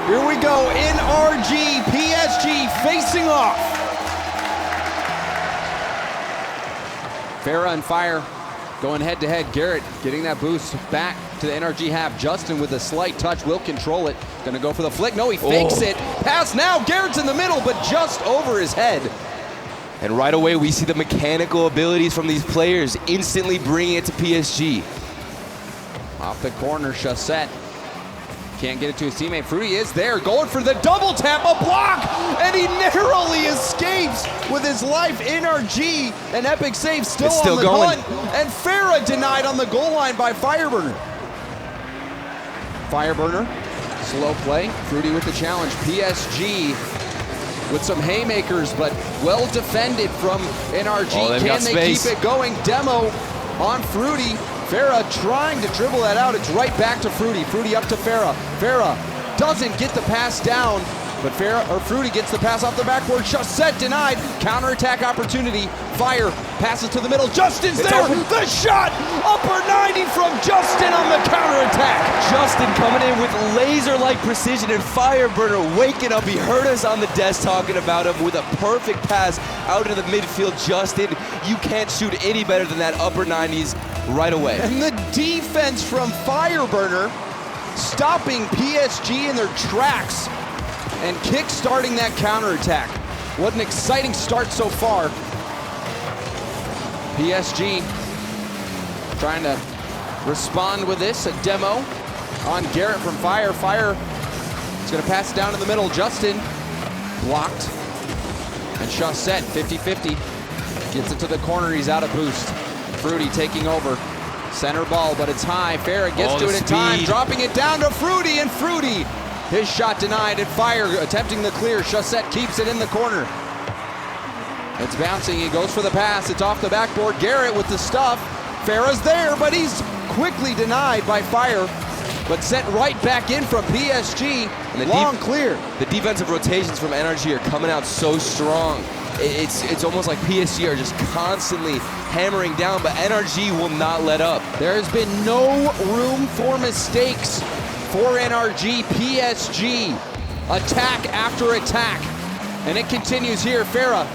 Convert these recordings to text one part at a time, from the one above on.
Here we go, NRG, PSG facing off. Farah and Fire going head to head. Garrett getting that boost back to the NRG half. Justin with a slight touch will control it. Gonna go for the flick. No, he fakes it. Pass now. Garrett's in the middle, but just over his head. And right away, we see the mechanical abilities from these players instantly bringing it to PSG. Off the corner, Chassette. Can't get it to his teammate. Fruity is there, going for the double tap, a block, and he narrowly escapes with his life. NRG, an epic save, still on the going. Hunt, and Farah denied on the goal line by Fireburner. Fireburner, slow play, Fruity with the challenge. PSG with some haymakers, but well defended from NRG. Can they keep it going? Demo on Fruity. Farah trying to dribble that out. It's right back to Fruity. Fruity up to Farah. Farah doesn't get the pass down, but Fruity gets the pass off the backboard. Chassette denied. Counterattack opportunity. Fire passes to the middle. Justin's there. Open. The shot. Upper 90 from Justin on the counterattack. Justin coming in with laser-like precision, and Fireburner waking up. He heard us on the desk talking about him with a perfect pass out into the midfield. Justin, you can't shoot any better than that upper 90s. Right away. And the defense from Fireburner stopping PSG in their tracks and kick-starting that counterattack. What an exciting start so far. PSG trying to respond with this. A demo on Garrett from Fire. Fire is going to pass it down in the middle. Justin blocked. And Chassette, 50-50, gets it to the corner. He's out of boost. Fruity taking over. Center ball, but it's high. Farah gets to it in time, dropping it down to Fruity, and Fruity, his shot denied, and Fire attempting the clear. Chassette keeps it in the corner. It's bouncing, he goes for the pass, it's off the backboard. Garrett with the stuff. Farah's there, but he's quickly denied by Fire, but sent right back in from PSG. And the long clear. The defensive rotations from NRG are coming out so strong. It's almost like PSG are just constantly hammering down, but NRG will not let up. There has been no room for mistakes for NRG. PSG, attack after attack. And it continues here. Farah,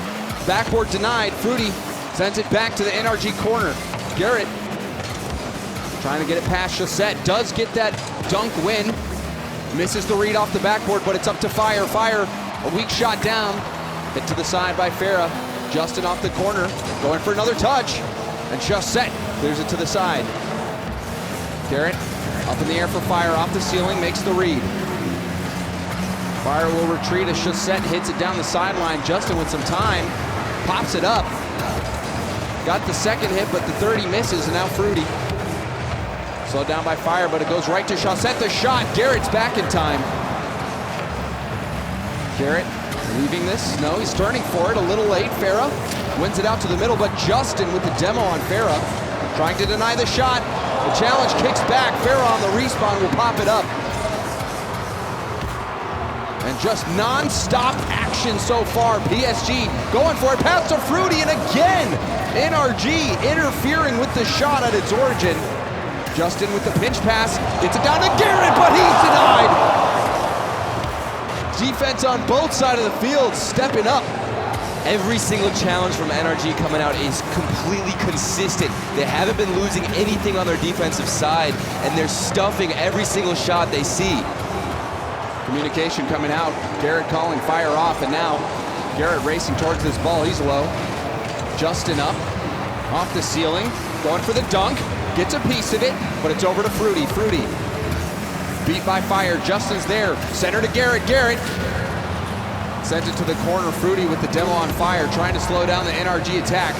backboard denied. Fruity sends it back to the NRG corner. Garrett trying to get it past Chassette. Does get that dunk win. Misses the read off the backboard, but it's up to Fire. Fire, a weak shot down. Hit to the side by Farah. Justin off the corner, going for another touch. And Chassette clears it to the side. Garrett up in the air for Fire, off the ceiling, makes the read. Fire will retreat as Chassette hits it down the sideline. Justin with some time, pops it up. Got the second hit, but the 30 misses, and now Fruity. Slowed down by Fire, but it goes right to Chassette. The shot, Garrett's back in time. Garrett leaving this, no, he's turning for it, a little late. Farah wins it out to the middle, but Justin with the demo on Farah, trying to deny the shot. The challenge kicks back. Farah on the respawn will pop it up. And just non-stop action so far. PSG going for it, pass to Fruity, and again, NRG interfering with the shot at its origin. Justin with the pinch pass, gets it down to Garrett, but he's denied. Defense on both sides of the field stepping up. Every single challenge from NRG coming out is completely consistent. They haven't been losing anything on their defensive side, and they're stuffing every single shot they see. Communication coming out. Garrett calling Fire off, and now Garrett racing towards this ball. He's low. Justin up, off the ceiling, going for the dunk. Gets a piece of it, but it's over to Fruity. Fruity beat by Fire. Justin's there. Center to Garrett. Garrett sends it to the corner. Fruity with the demo on Fire, trying to slow down the NRG attack.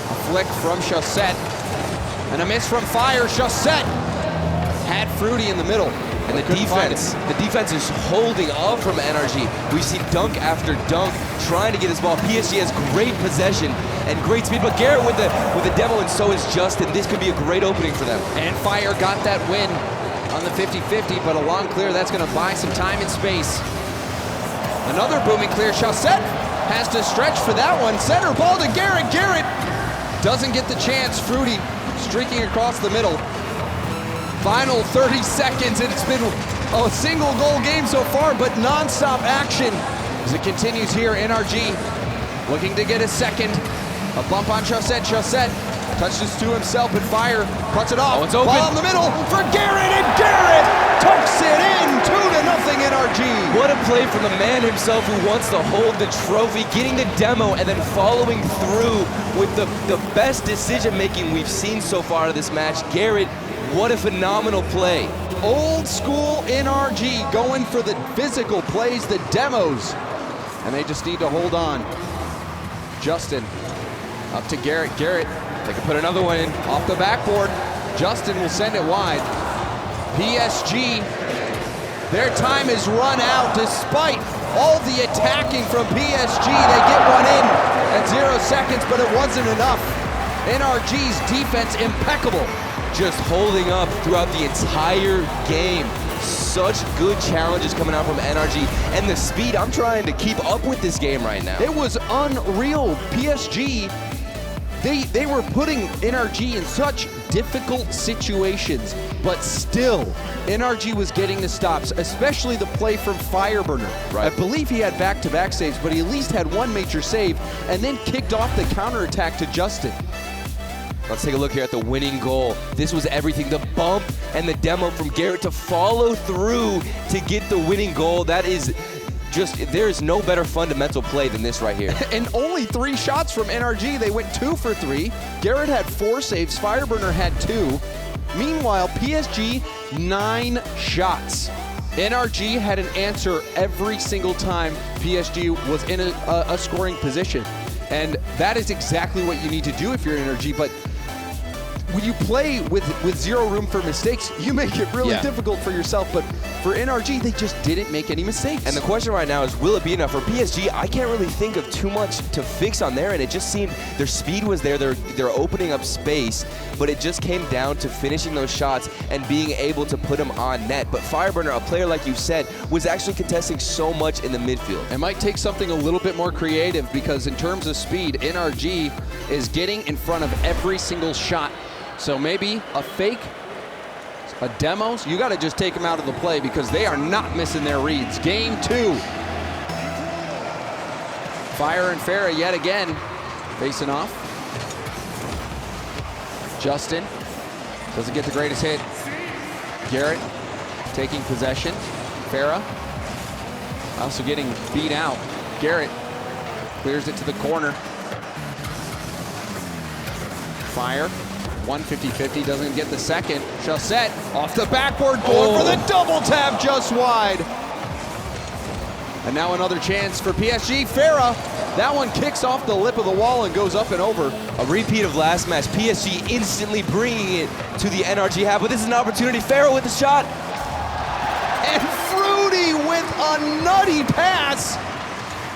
A flick from Chassette. And a miss from Fire. Chassette had Fruity in the middle. And the defense is holding up from NRG. We've seen dunk after dunk trying to get his ball. PSG has great possession and great speed, but Garrett with the demo, and so is Justin. This could be a great opening for them. And Fire got that win on the 50-50, but a long clear, that's gonna buy some time and space. Another booming clear. Chassette has to stretch for that one. Center ball to Garrett. Garrett doesn't get the chance. Fruity streaking across the middle. Final 30 seconds, and it's been a single goal game so far, but non-stop action as it continues here. NRG looking to get a second. A bump on Chaussette. Chaussette touches to himself, but Fire cuts it off. Oh, it's open. Ball in the middle for Garrett, and Garrett tucks it in. 2-0 NRG. What a play from the man himself who wants to hold the trophy, getting the demo and then following through with the best decision-making we've seen so far out of this match. Garrett, what a phenomenal play. Old school NRG going for the physical plays, the demos, and they just need to hold on. Justin up to Garrett. Garrett, they can put another one in off the backboard. Justin will send it wide. PSG, their time is run out despite all the attacking from PSG. They get one in at 0 seconds, but it wasn't enough. NRG's defense impeccable. Just holding up throughout the entire game. Such good challenges coming out from NRG, and the speed, I'm trying to keep up with this game right now. It was unreal. PSG, they were putting NRG in such difficult situations, but still, NRG was getting the stops, especially the play from Fireburner. Right. I believe he had back-to-back saves, but he at least had one major save, and then kicked off the counterattack to Justin. Let's take a look here at the winning goal. This was everything. The bump and the demo from Garrett to follow through to get the winning goal. That is just, there is no better fundamental play than this right here. And only 3 shots from NRG. They went 2 for 3. Garrett had 4 saves. Fireburner had 2. Meanwhile, PSG, 9 shots. NRG had an answer every single time PSG was in a scoring position. And that is exactly what you need to do if you're NRG. But when you play with 0 room for mistakes, you make it really difficult for yourself. But for NRG, they just didn't make any mistakes. And the question right now is, will it be enough? For PSG, I can't really think of too much to fix on there, and it just seemed their speed was there, they're opening up space, but it just came down to finishing those shots and being able to put them on net. But Fireburner, a player like you said, was actually contesting so much in the midfield. It might take something a little bit more creative, because in terms of speed, NRG is getting in front of every single shot. So maybe a fake, a demos, you got to just take them out of the play, because they are not missing their reads. Game 2. Fire and Farah yet again facing off. Justin doesn't get the greatest hit. Garrett taking possession. Farah also getting beat out. Garrett clears it to the corner. Fire. 150-50, doesn't get the second. Chaussette off the backboard, going for the double tap just wide. And now another chance for PSG. Farah, that one kicks off the lip of the wall and goes up and over. A repeat of last match. PSG instantly bringing it to the NRG half, but this is an opportunity. Farah with the shot. And Fruity with a nutty pass.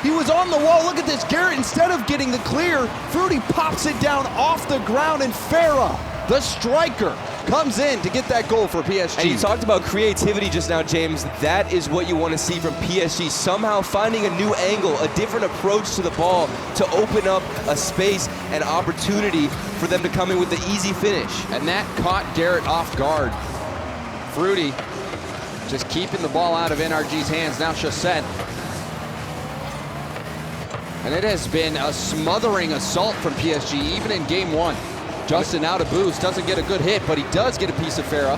He was on the wall. Look at this. Garrett, instead of getting the clear, Fruity pops it down off the ground, and Farah, the striker, comes in to get that goal for PSG. And you talked about creativity just now, James. That is what you want to see from PSG. Somehow finding a new angle, a different approach to the ball to open up a space and opportunity for them to come in with the easy finish. And that caught Garrett off guard. Fruity just keeping the ball out of NRG's hands. Now Chaussette. And it has been a smothering assault from PSG, even in game 1. Justin out of boost, doesn't get a good hit, but he does get a piece of Farah.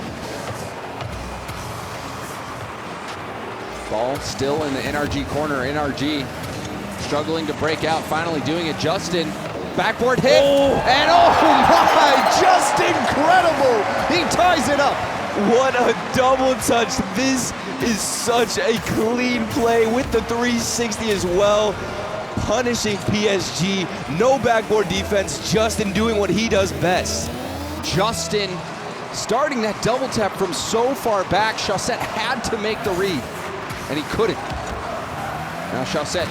Ball still in the NRG corner. NRG struggling to break out, finally doing it. Justin, backboard hit, and oh my, just incredible! He ties it up. What a double touch. This is such a clean play with the 360 as well. Punishing PSG, no backboard defense, Justin doing what he does best. Justin starting that double tap from so far back. Chaussette had to make the read, and he couldn't. Now Chaussette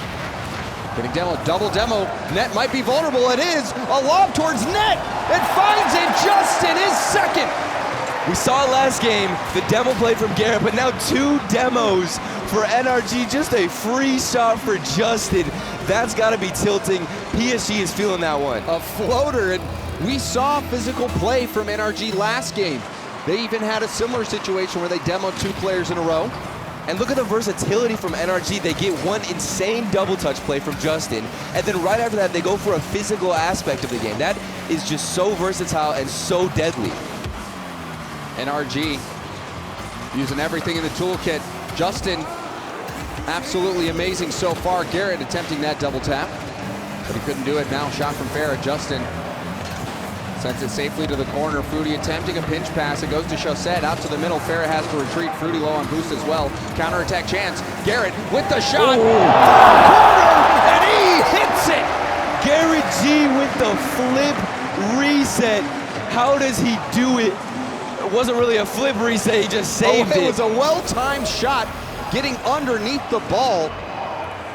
getting demo, double demo. Net might be vulnerable. It is. A lob towards net. It finds it. Justin is second. We saw it last game, the demo play from Garrett, but now 2 demos for NRG. Just a free shot for Justin. That's got to be tilting. PSG is feeling that one. A floater, and we saw physical play from NRG last game. They even had a similar situation where they demoed 2 players in a row. And look at the versatility from NRG. They get one insane double touch play from Justin, and then right after that, they go for a physical aspect of the game. That is just so versatile and so deadly. NRG using everything in the toolkit. Justin, absolutely amazing so far. Garrett attempting that double tap, but he couldn't do it. Now shot from Farah. Justin sends it safely to the corner. Fruity attempting a pinch pass. It goes to Chaussette, out to the middle. Farah has to retreat. Fruity low on boost as well. Counterattack chance. Garrett with the shot. Corner, and he hits it. Garrett G with the flip reset. How does he do it? It wasn't really a flip reset, he just saved it. It was a well-timed shot getting underneath the ball,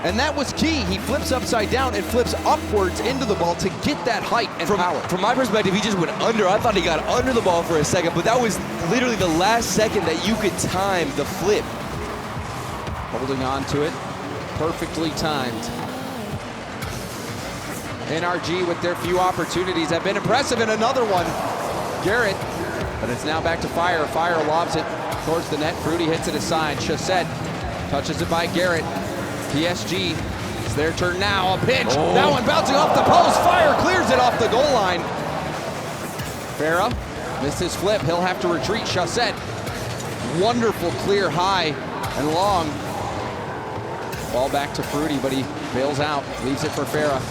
and that was key. He flips upside down and flips upwards into the ball to get that height and power. From my perspective, he just went under. I thought he got under the ball for a second, but that was literally the last second that you could time the flip. Holding on to it, perfectly timed. NRG with their few opportunities have been impressive, and another one. Garrett, but it's now back to Fire. Fire lobs it towards the net. Fruity hits it aside. Chaussette touches it by Garrett. PSG, it's their turn now. A pinch. That one bouncing off the post. Fire clears it off the goal line. Farah missed his flip. He'll have to retreat. Chaussette, wonderful clear high and long. Ball back to Fruity, but he bails out. Leaves it for Farah.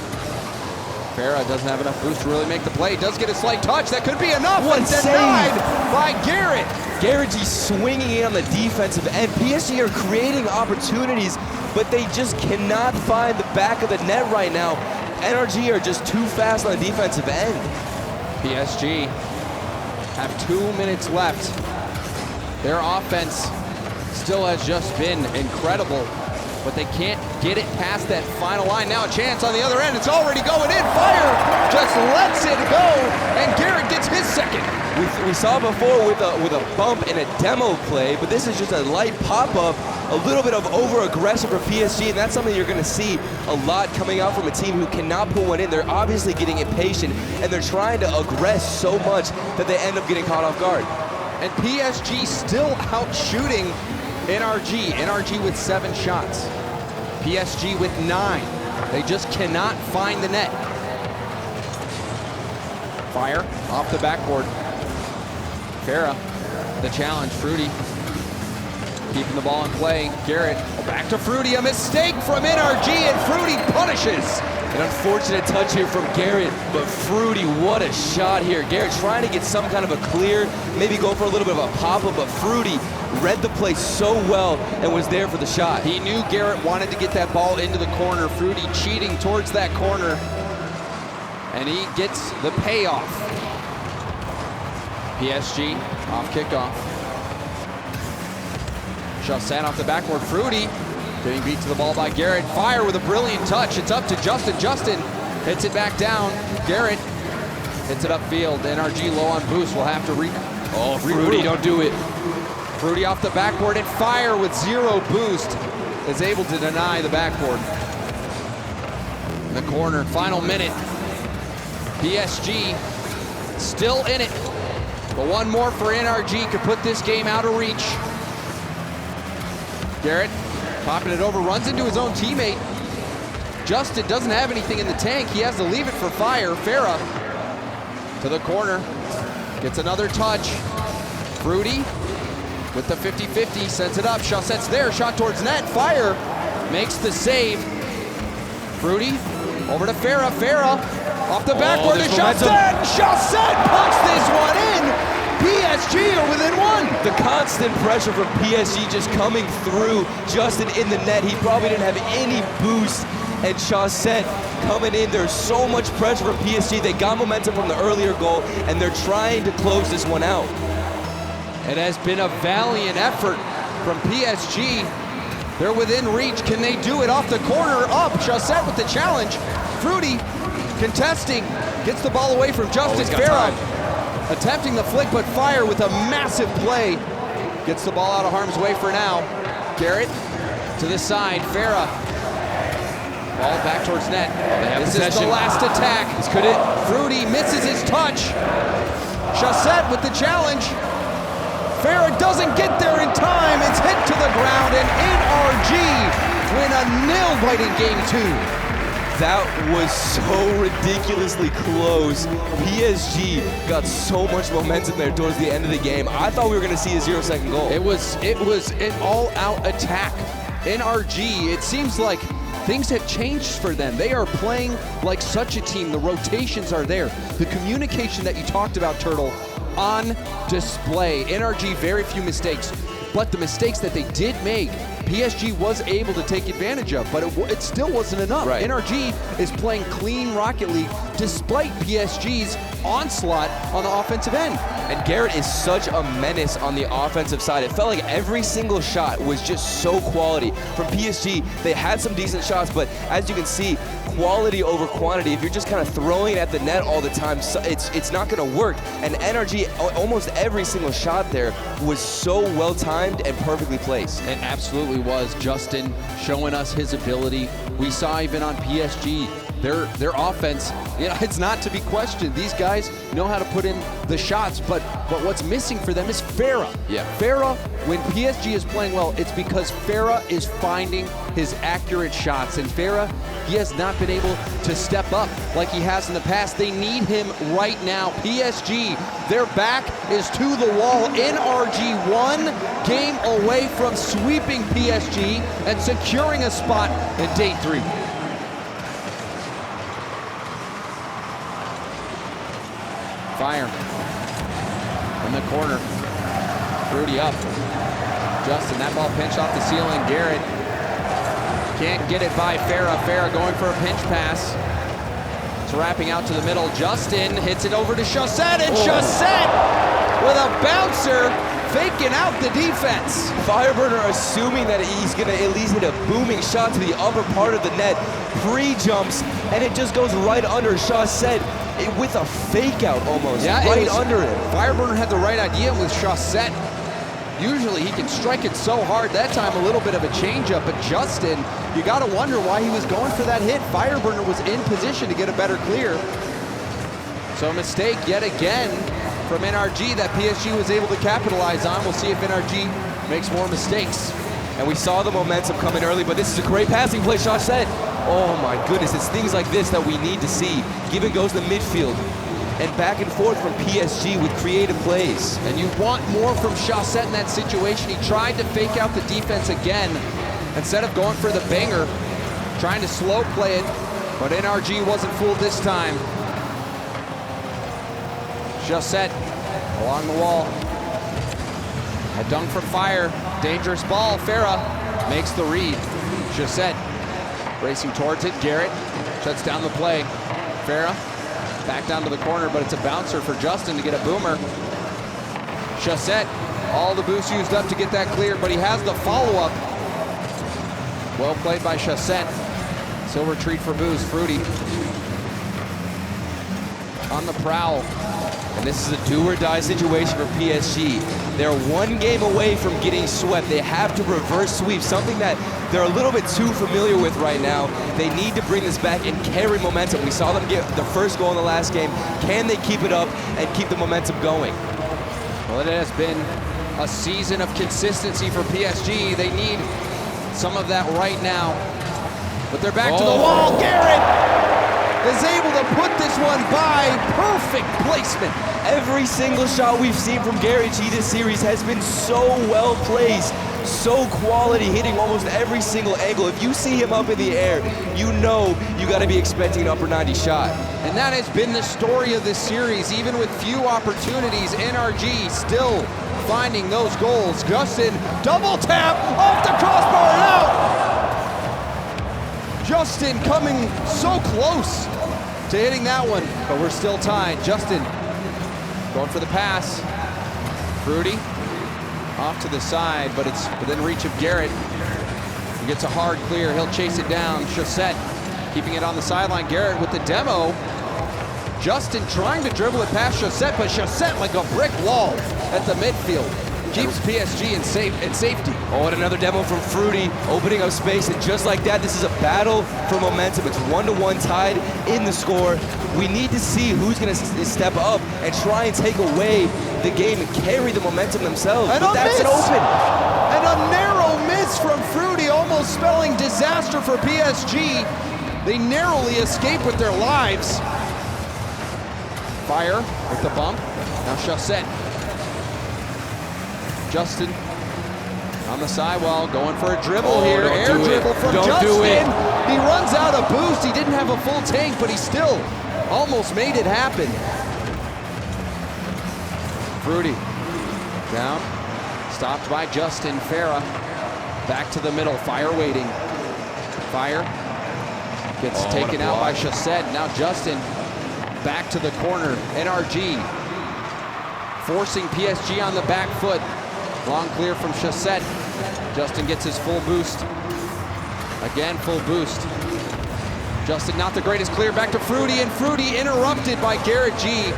Farah doesn't have enough boost to really make the play. Does get a slight touch. That could be enough. What denied by Garrett. Garrett G swinging in on the defensive end. PSG are creating opportunities, but they just cannot find the back of the net right now. NRG are just too fast on the defensive end. PSG have 2 minutes left. Their offense still has just been incredible, but they can't get it past that final line. Now a chance on the other end. It's already going in. Fire just lets it go, and Garrett gets his second. We saw before with a bump in a demo play, but this is just a light pop-up, a little bit of over-aggression for PSG, and that's something you're going to see a lot coming out from a team who cannot put one in. They're obviously getting impatient, and they're trying to aggress so much that they end up getting caught off guard. And PSG still out shooting NRG. NRG with 7 shots. PSG with 9. They just cannot find the net. Fire off the backboard. Farah, the challenge. Fruity keeping the ball in play. Garrett back to Fruity. A mistake from NRG, and Fruity punishes. An unfortunate touch here from Garrett, but Fruity, what a shot here. Garrett trying to get some kind of a clear, maybe go for a little bit of a pop-up, but Fruity read the play so well and was there for the shot. He knew Garrett wanted to get that ball into the corner. Fruity cheating towards that corner, and he gets the payoff. PSG off kickoff. Chaussette off the backboard. Fruity getting beat to the ball by Garrett. Fire with a brilliant touch. It's up to Justin. Justin hits it back down. Garrett hits it upfield. NRG low on boost. Will have to Fruity, don't do it. Fruity off the backboard, and Fire with 0 boost is able to deny the backboard. In the corner, final minute. PSG still in it, but one more for NRG could put this game out of reach. Garrett popping it over, runs into his own teammate. Justin doesn't have anything in the tank. He has to leave it for Fire. Farah to the corner, gets another touch. Fruity with the 50-50, sends it up. Chaussette's there, shot towards net. Fire makes the save. Fruity over to Farah. Farah off the backboard to Chaussette. Chaussette puts this one in. PSG are within 1. The constant pressure from PSG just coming through. Justin in the net, he probably didn't have any boost. And Chaussette coming in. There's so much pressure from PSG. They got momentum from the earlier goal, and they're trying to close this one out. It has been a valiant effort from PSG. They're within reach. Can they do it off the corner? Up. Chaussette with the challenge. Fruity contesting. Gets the ball away from Justin. Farah attempting the flick, but Fire with a massive play. Gets the ball out of harm's way for now. Garrett to the side. Farah. Ball back towards net. This is the last attack. This could it. Fruity misses his touch. Chaussette with the challenge. Farah doesn't get there in time. It's hit to the ground, and NRG win a nail-biting game 2. That was so ridiculously close. PSG got so much momentum there towards the end of the game. I thought we were going to see a 0-second goal. It was an all-out attack. NRG, it seems like things have changed for them. They are playing like such a team. The rotations are there. The communication that you talked about, Turtle, on display. NRG, very few mistakes. But the mistakes that they did make, PSG was able to take advantage of, but it still wasn't enough. Right. NRG is playing clean Rocket League despite PSG's onslaught on the offensive end. And Garrett is such a menace on the offensive side. It felt like every single shot was just so quality. From PSG, they had some decent shots, but as you can see, quality over quantity. If you're just kind of throwing it at the net all the time, it's not going to work. And NRG, almost every single shot there was so well timed and perfectly placed. It absolutely was. Justin showing us his ability. We saw even on PSG, their offense, you know, it's not to be questioned. These guys know how to put in the shots, but what's missing for them is Farah. Yeah. Farah, when PSG is playing well, it's because Farah is finding his accurate shots. And Farah, he has not been able to step up like he has in the past. They need him right now. PSG, their back is to the wall. NRG 1 game away from sweeping PSG and securing a spot in day 3. Fire in the corner. Rudy up. Justin, that ball pinched off the ceiling. Garrett can't get it by Farah. Farah going for a pinch pass. It's wrapping out to the middle. Justin hits it over to Chaussette, and Chaussette with a bouncer faking out the defense. Fireburner assuming that he's going to at least hit a booming shot to the upper part of the net. Pre-jumps, and it just goes right under Chaussette with a fake out almost, right under it. Fireburner had the right idea with Chaussette. Usually he can strike it so hard. That time a little bit of a changeup, but Justin, you got to wonder why he was going for that hit. Fireburner was in position to get a better clear. So a mistake yet again from NRG that PSG was able to capitalize on. We'll see if NRG makes more mistakes. And we saw the momentum coming early, but this is a great passing play. Chaussette, oh my goodness, it's things like this that we need to see. Give and goes to midfield and back and forth from PSG with creative plays. And you want more from Chaussette in that situation. He tried to fake out the defense again instead of going for the banger, trying to slow play it, but NRG wasn't fooled this time. Chaussette along the wall. A dunk from Fire. Dangerous ball. Farah makes the read. Chaussette racing towards it. Garrett shuts down the play. Farah back down to the corner, but it's a bouncer for Justin to get a boomer. Chaussette, all the boost used up to get that cleared, but he has the follow-up. Well played by Chaussette. Silver treat for boost. Fruity on the prowl. And this is a do-or-die situation for PSG. They're one game away from getting swept. They have to reverse sweep, something that they're a little bit too familiar with right now. They need to bring this back and carry momentum. We saw them get the first goal in the last game. Can they keep it up and keep the momentum going? Well, it has been a season of consistency for PSG. They need some of that right now. But they're back to the wall. Garrett is able to put this one by. Perfect placement. Every single shot we've seen from Garrett G this series has been so well placed, so quality, hitting almost every single angle. If you see him up in the air, you know you got to be expecting an upper 90 shot. And that has been the story of this series. Even with few opportunities, NRG still finding those goals. Justin, double tap off the crossbar and out. Justin coming so close to hitting that one, but we're still tied. Justin going for the pass. Fruity off to the side, but it's within reach of Garrett. He gets a hard clear. He'll chase it down. Chaussette keeping it on the sideline. Garrett with the demo. Justin trying to dribble it past Chaussette, but Chaussette like a brick wall at the midfield. Keeps PSG in safety. Oh, and another demo from Fruity, opening up space, and just like that, this is a battle for momentum. It's 1-1 tied in the score. We need to see who's going to step up and try and take away the game and carry the momentum themselves. And but that's an open. And a narrow miss from Fruity, almost spelling disaster for PSG. They narrowly escape with their lives. Fire with the bump. Now Chaussette. Justin on the sidewall, going for a dribble here. Air dribble from Justin. He runs out of boost. He didn't have a full tank, but he still almost made it happen. Fruity down, stopped by Justin. Farah back to the middle. Fire waiting. Fire gets taken out by Chaussette. Now Justin back to the corner. NRG forcing PSG on the back foot. Long clear from Chaussette. Justin gets his full boost. Again, full boost. Justin not the greatest clear, back to Fruity, and Fruity interrupted by Garrett G.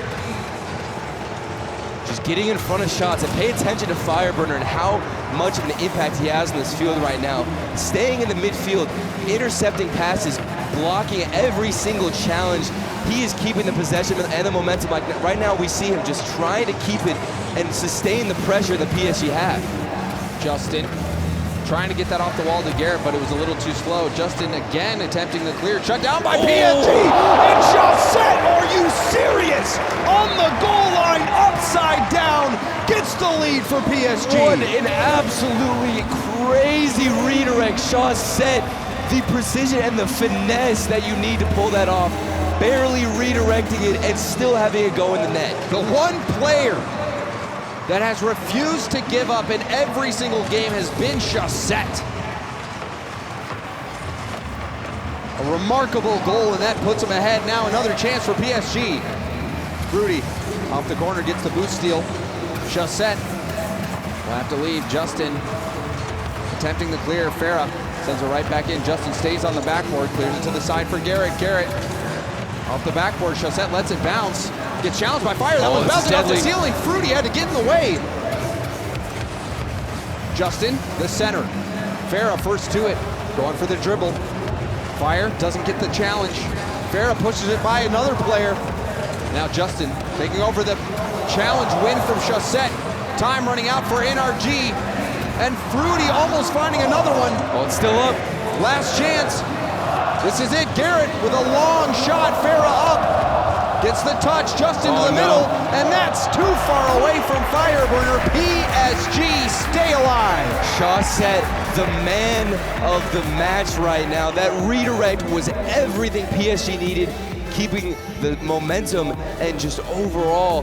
Just getting in front of shots, and pay attention to Fireburner and how much of an impact he has in this field right now. Staying in the midfield, intercepting passes, blocking every single challenge. He is keeping the possession and the momentum. Like right now, we see him just trying to keep it and sustain the pressure that PSG have. Justin trying to get that off the wall to Garrett, but it was a little too slow. Justin again attempting the clear, shut down by PSG. And Chaussette, are you serious? On the goal line, upside down, gets the lead for PSG. What an absolutely crazy redirect. Chaussette, the precision and the finesse that you need to pull that off. Barely redirecting it and still having it go in the net. The one player that has refused to give up in every single game has been Chaussette. A remarkable goal, and that puts him ahead. Now another chance for PSG. Fruity off the corner gets the boot steal. Chaussette will have to leave. Justin attempting the clear. Farah sends it right back in. Justin stays on the backboard, clears it to the side for Garrett. Garrett off the backboard. Chaussette lets it bounce. Gets challenged by Fire. That was bouncing off the ceiling. Fruity had to get in the way. Justin, the center. Farah first to it, going for the dribble. Fire doesn't get the challenge. Farah pushes it by another player. Now Justin taking over the challenge win from Chaussette. Time running out for NRG. And Fruity almost finding another one. Oh, it's still up. Last chance. This is it. Garrett with a long shot. Farah up. Gets the touch, Justin to the middle, and that's too far away from Fireburner. PSG, stay alive. Chaussette, the man of the match right now. That redirect was everything PSG needed, keeping the momentum and just overall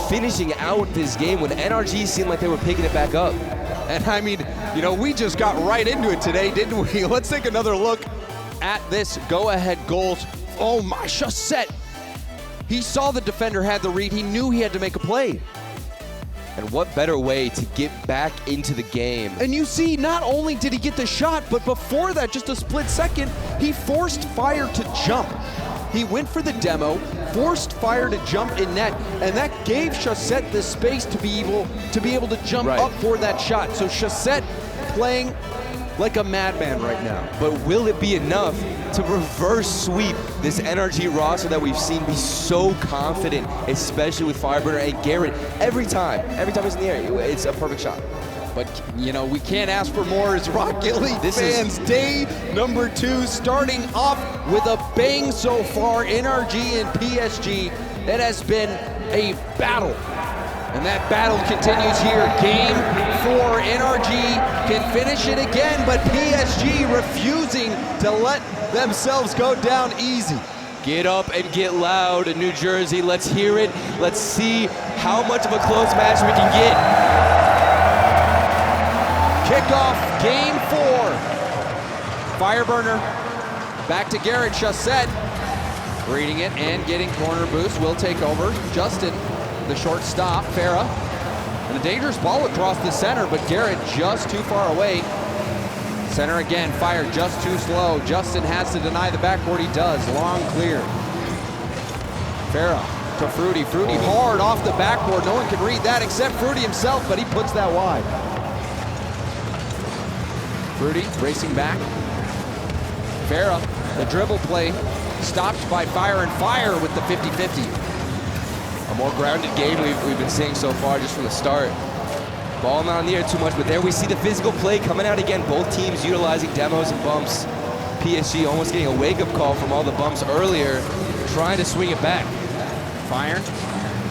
finishing out this game when NRG seemed like they were picking it back up. And I mean, you know, we just got right into it today, didn't we? Let's take another look at this go-ahead goals. Oh my, Chaussette. He saw the defender had the read. He knew he had to make a play. And what better way to get back into the game? And you see, not only did he get the shot, but before that, just a split second, he forced Fire to jump. He went for the demo, forced Fire to jump in net, and that gave Chaussette the space to be able to jump up for that shot. So Chaussette playing like a madman right now. But will it be enough to reverse sweep this NRG roster that we've seen be so confident, especially with Fireburner and Garrett? Every time he's in the air, it's a perfect shot. But, you know, we can't ask for more as Rocket League fans. Day number 2, starting off with a bang so far. NRG and PSG. It has been a battle. And that battle continues here. Game 4, NRG can finish it again, but PSG refusing to let themselves go down easy. Get up and get loud in New Jersey. Let's hear it. Let's see how much of a close match we can get. Kickoff, game 4. Fireburner, back to Garrett. Chaussette, reading it and getting corner boost. Will take over. Justin, the short stop. Farah, and a dangerous ball across the center, but Garrett just too far away. Center again, Fire just too slow. Justin has to deny the backboard. He does. Long clear. Farah to Fruity. Fruity hard off the backboard. No one can read that except Fruity himself, but he puts that wide. Fruity racing back. Farah, the dribble play, stopped by Fire, and Fire with the 50-50. A more grounded game we've been seeing so far just from the start. Ball not in the air too much, but there we see the physical play coming out again. Both teams utilizing demos and bumps. PSG almost getting a wake-up call from all the bumps earlier, trying to swing it back. Fire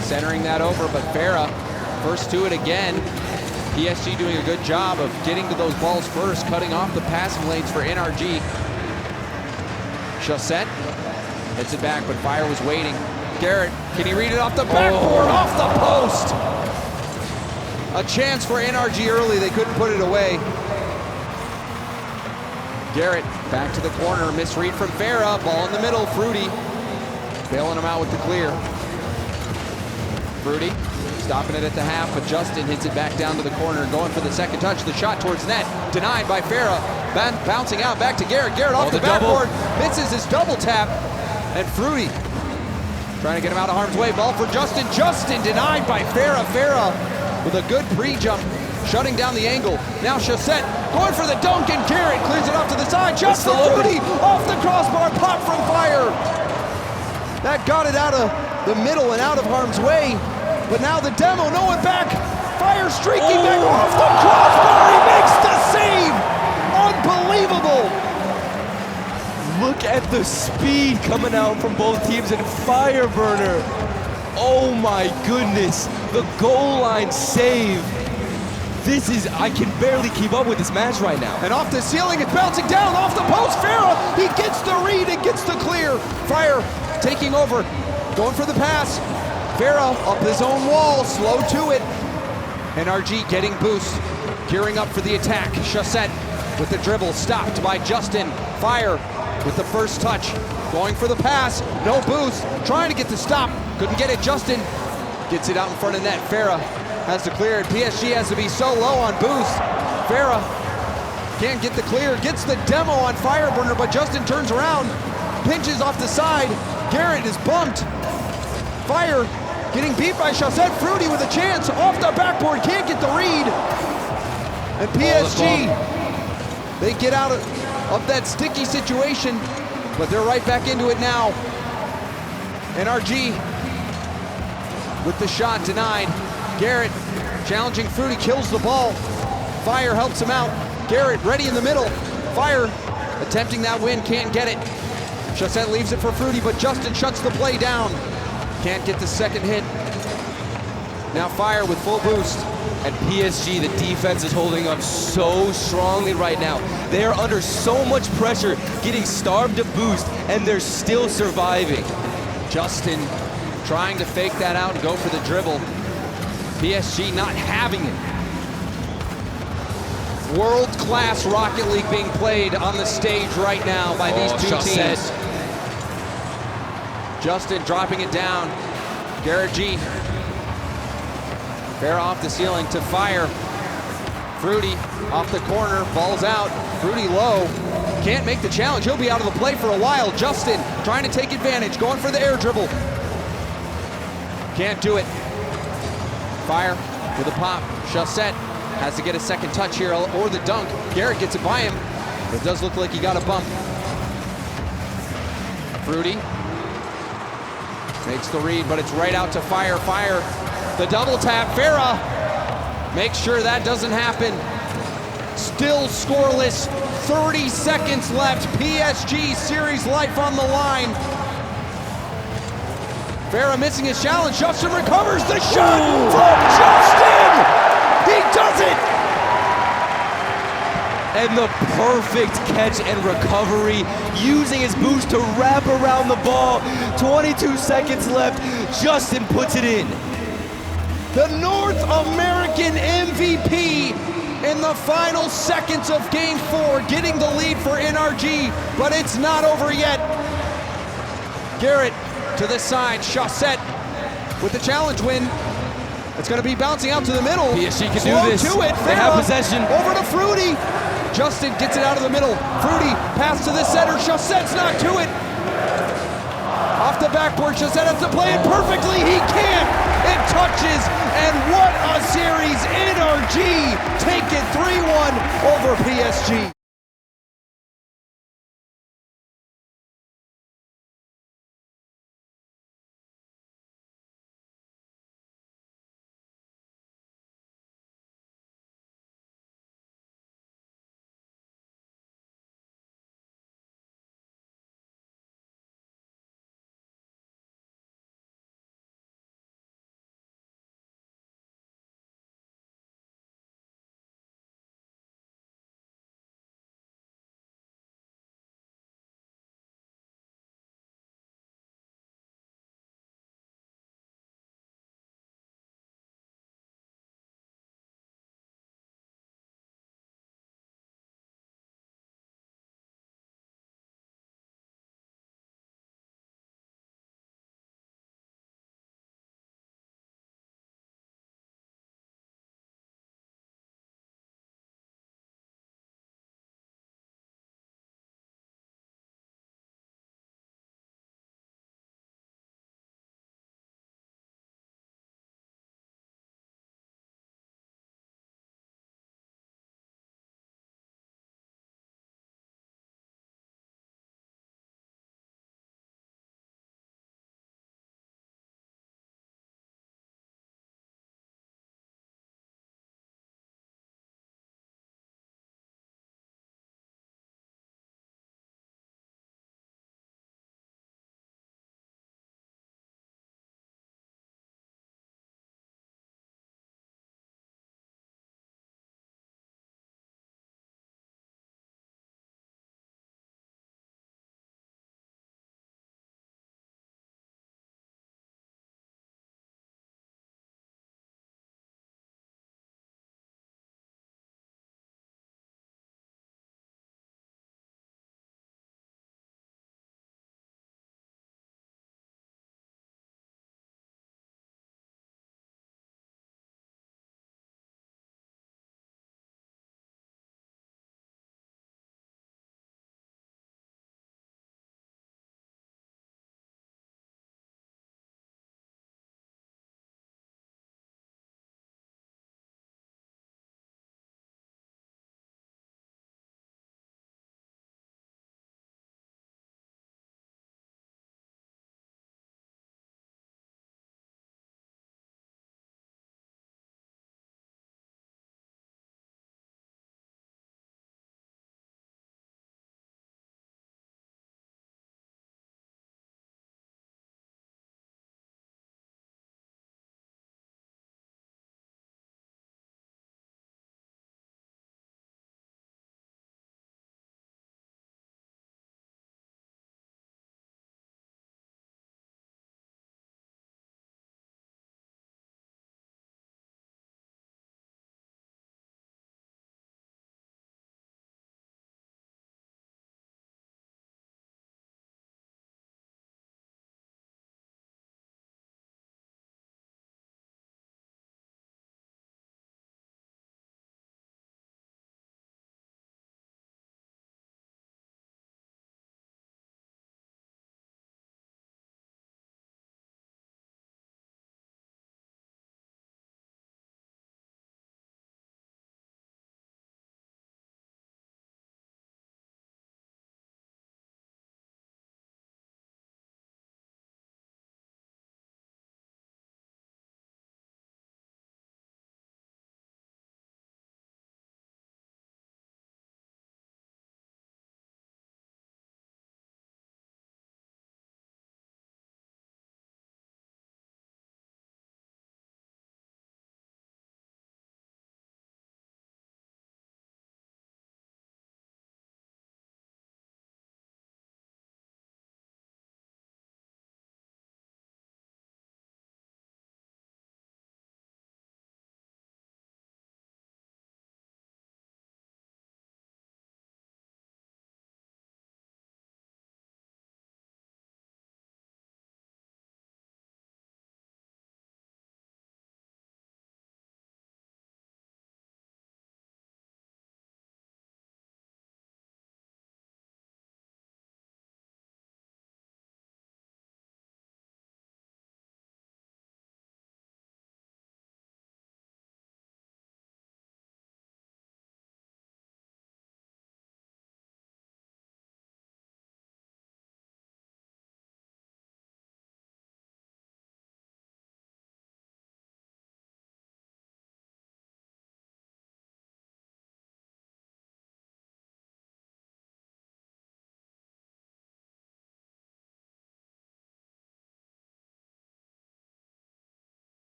centering that over, but Farah first to it again. PSG doing a good job of getting to those balls first, cutting off the passing lanes for NRG. Chaussette hits it back, but Fire was waiting. Garrett, can he read it off the backboard, off the post? A chance for NRG early, they couldn't put it away. Garrett back to the corner, misread from Farah, ball in the middle, Fruity bailing him out with the clear. Fruity stopping it at the half, but Justin hits it back down to the corner, going for the second touch. The shot towards net, denied by Farah. Bouncing out back to Garrett. Garrett off the backboard, misses his double tap, and Fruity trying to get him out of harm's way. Ball for Justin. Justin denied by Farah. Farah with a good pre-jump, shutting down the angle. Now Chaussette going for the dunk, and Garrett clears it off to the side. Just for Fruity, off the crossbar, pop from Fire. That got it out of the middle and out of harm's way. But now the demo, no one back. Fire streaking back off the crossbar. He makes the save. Unbelievable. Look at the speed coming out from both teams, and Fireburner. Oh my goodness. The goal line save. This is, I can barely keep up with this match right now. And off the ceiling, it's bouncing down off the post. Farah, he gets the read and gets the clear. Fire taking over, going for the pass. Farah up his own wall, slow to it. NRG getting boost, gearing up for the attack. Chaussette with the dribble, stopped by Justin. Fire with the first touch, going for the pass, no boost, trying to get the stop, couldn't get it. Justin gets it out in front of net. Farah has to clear it. PSG has to be so low on boost. Farah can't get the clear, gets the demo on Fireburner, but Justin turns around, pinches off the side. Garrett is bumped. Fire getting beat by Chaussette. Fruity with a chance off the backboard, can't get the read. And PSG, they get out of that sticky situation, but they're right back into it now. NRG with the shot denied. Garrett challenging Fruity, kills the ball. Fire helps him out. Garrett ready in the middle. Fire attempting that win, can't get it. Chaussette leaves it for Fruity, but Justin shuts the play down. Can't get the second hit. Now Fire with full boost. And PSG, the defense is holding up so strongly right now. They are under so much pressure, getting starved of boost, and they're still surviving. Justin trying to fake that out and go for the dribble. PSG not having it. World-class Rocket League being played on the stage right now by these two teams. Justin dropping it down. Garrett G. Farah off the ceiling to Fire. Fruity off the corner, ball's out. Fruity low, can't make the challenge. He'll be out of the play for a while. Justin trying to take advantage, going for the air dribble. Can't do it. Fire with a pop. Chaussette has to get a second touch here, or the dunk. Garrett gets it by him. It does look like he got a bump. Fruity makes the read, but it's right out to Fire. Fire, the double tap. Farah makes sure that doesn't happen. Still scoreless, 30 seconds left. PSG series life on the line. Farah missing his challenge. Justin recovers the shot from Justin. He does it. And the perfect catch and recovery, using his boost to wrap around the ball. 22 seconds left. Justin puts it in. The North American MVP in the final seconds of Game 4, getting the lead for NRG, but it's not over yet. Garrett to the side, Chaussette with the challenge win. It's going to be bouncing out to the middle. PSG can Slow do this. To it. They have possession. Over to Fruity. Justin gets it out of the middle. Fruity pass to the center. Chaussette's not to it. Off the backboard, Shazet has to play it perfectly. He can't. It touches, and what a series. NRG take it 3-1 over PSG.